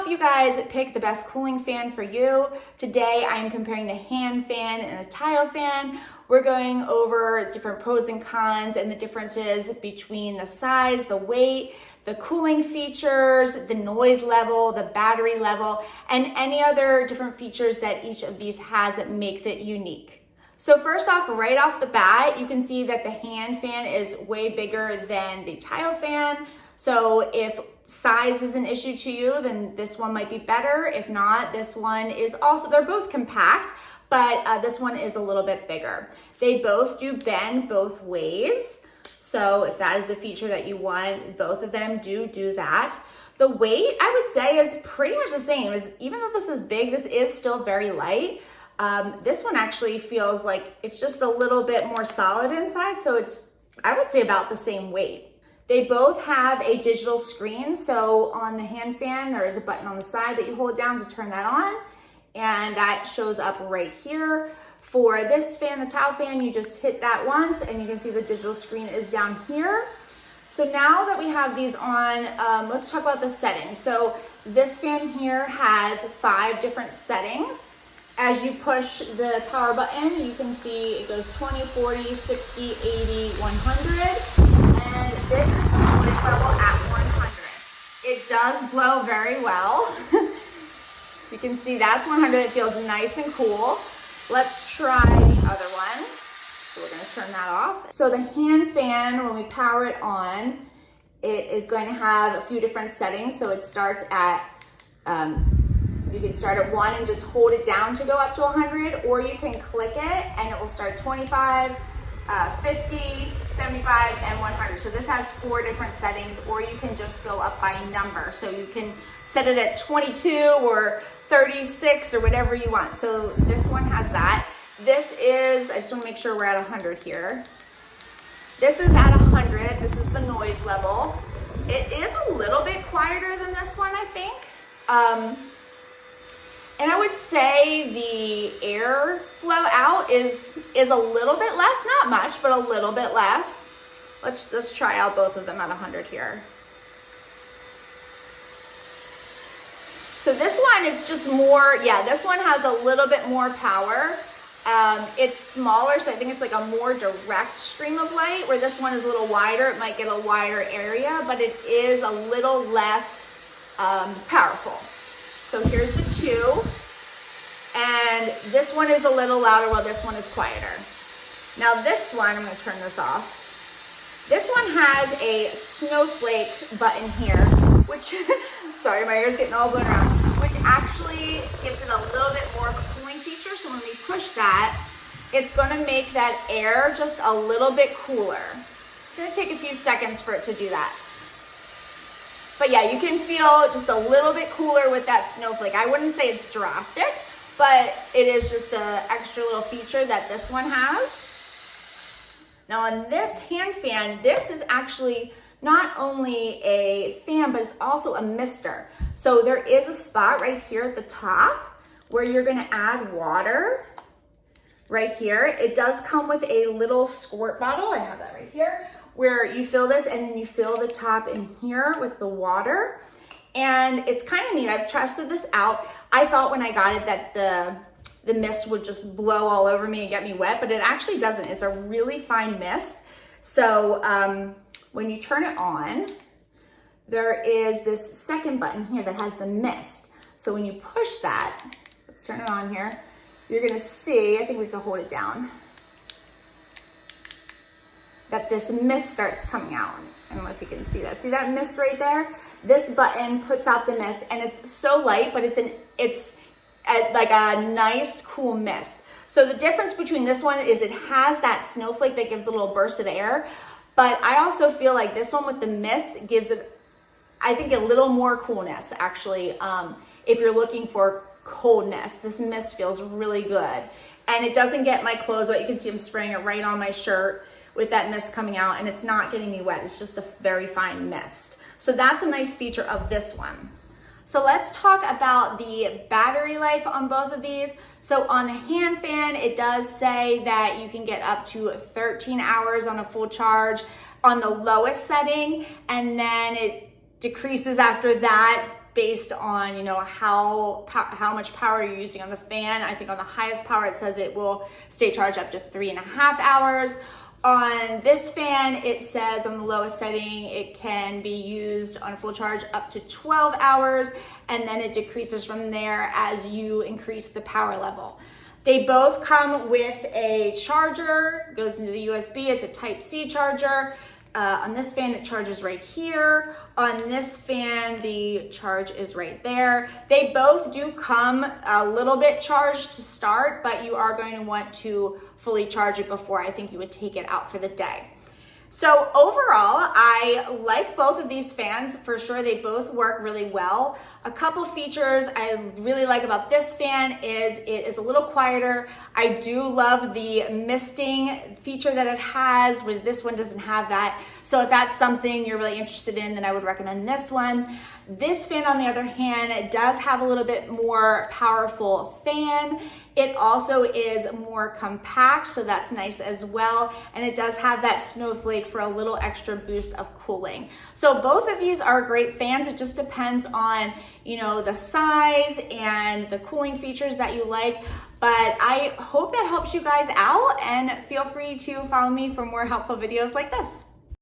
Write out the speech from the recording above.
help you guys pick the best cooling fan for you. Today I am comparing the hand fan and the tile fan. We're going over different pros and cons and the differences between the size, the weight, the cooling features, the noise level, the battery level, and any other different features that each of these has that makes it unique. So first off, right off the bat, you can see that the hand fan is way bigger than the tile fan. So if size is an issue to you, then this one might be better. If not, this one is also, they're both compact, but this one is a little bit bigger. They both do bend both ways. So if that is a feature that you want, both of them do that. The weight, I would say, is pretty much the same. Even though this is big, this is still very light. This one actually feels like it's just a little bit more solid inside. So it's, I would say, about the same weight. They both have a digital screen. So on the hand fan, there is a button on the side that you hold down to turn that on. And that shows up right here. For this fan, the tile fan, you just hit that once and you can see the digital screen is down here. So now that we have these on, let's talk about the settings. So this fan here has 5 different settings. As you push the power button, you can see it goes 20, 40, 60, 80, 100. And this is the noise level at 100. It does blow very well. You can see that's 100. It feels nice and cool. Let's try the other one. So we're going to turn that off. So the hand fan, when we power it on, it is going to have a few different settings. So it starts at, you can start at 1 and just hold it down to go up to 100, or you can click it and it will start 25, 50, 75, and 100. So this has 4 different settings, or you can just go up by number. So you can set it at 22 or 36 or whatever you want. So this one has that. This is, I just want to make sure we're at 100 here. This is at 100. This is the noise level. It is a little bit quieter than this one, I think. And I would say the air flow out is a little bit less, not much, but a little bit less. Let's try out both of them at 100 here. So this one, it's just more, yeah, this one has a little bit more power. It's smaller, so I think it's like a more direct stream of light, where this one is a little wider. It might get a wider area, but it is a little less powerful. So here's the 2. And this one is a little louder while this one is quieter. Now this one, I'm gonna turn this off. This one has a snowflake button here, which, sorry, my ear's getting all blown around, which actually gives it a little bit more of a cooling feature. So when we push that, it's gonna make that air just a little bit cooler. It's gonna take a few seconds for it to do that. But yeah, you can feel just a little bit cooler with that snowflake. I wouldn't say it's drastic, but it is just an extra little feature that this one has. Now on this hand fan, this is actually not only a fan, but it's also a mister. So there is a spot right here at the top where you're gonna add water right here. It does come with a little squirt bottle. I have that right here, where you fill this and then you fill the top in here with the water. And it's kind of neat. I've tested this out. I thought when I got it that the mist would just blow all over me and get me wet, but it actually doesn't. It's a really fine mist. So when you turn it on, there is this second button here that has the mist. So when you push that, let's turn it on here, you're gonna see, I think we have to hold it down, that this mist starts coming out. I don't know if you can see that. See that mist right there? This button puts out the mist, and it's so light, but it's like a nice, cool mist. So the difference between this one is it has that snowflake that gives a little burst of air, but I also feel like this one with the mist gives it, I think, a little more coolness, actually. If you're looking for coldness, this mist feels really good. And it doesn't get my clothes wet. You can see I'm spraying it right on my shirt with that mist coming out, and it's not getting me wet. It's just a very fine mist. So that's a nice feature of this one. So let's talk about the battery life on both of these. So on the hand fan, it does say that you can get up to 13 hours on a full charge on the lowest setting, and then it decreases after that based on, you know, how much power you're using on the fan. I think on the highest power, it says it will stay charged up to 3.5 hours. On this fan, it says on the lowest setting, it can be used on full charge up to 12 hours, and then it decreases from there as you increase the power level. They both come with a charger, goes into the USB, it's a Type-C charger. On this fan, it charges right here. On this fan, the charge is right there. They both do come a little bit charged to start, but you are going to want to fully charge it before I think you would take it out for the day. So overall, I like both of these fans for sure. They both work really well. A couple features I really like about this fan is it is a little quieter. I do love the misting feature that it has, where this one doesn't have that. So if that's something you're really interested in, then I would recommend this one. This fan, on the other hand, does have a little bit more powerful fan. It also is more compact, so that's nice as well. And it does have that snowflake for a little extra boost of cooling. So both of these are great fans. It just depends on, you know, the size and the cooling features that you like. But I hope that helps you guys out, and feel free to follow me for more helpful videos like this.